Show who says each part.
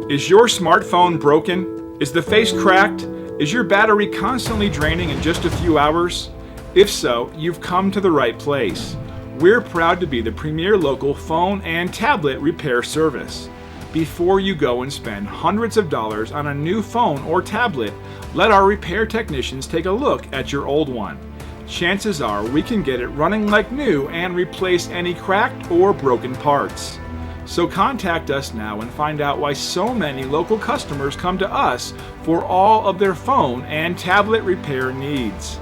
Speaker 1: Is your smartphone broken? Is the face cracked? Is your battery constantly draining in just a few hours? If so, you've come to the right place. We're proud to be the premier local phone and tablet repair service. Before you go and spend hundreds of dollars on a new phone or tablet, let our repair technicians take a look at your old one. Chances are we can get it running like new and replace any cracked or broken parts. So contact us now and find out why so many local customers come to us for all of their phone and tablet repair needs.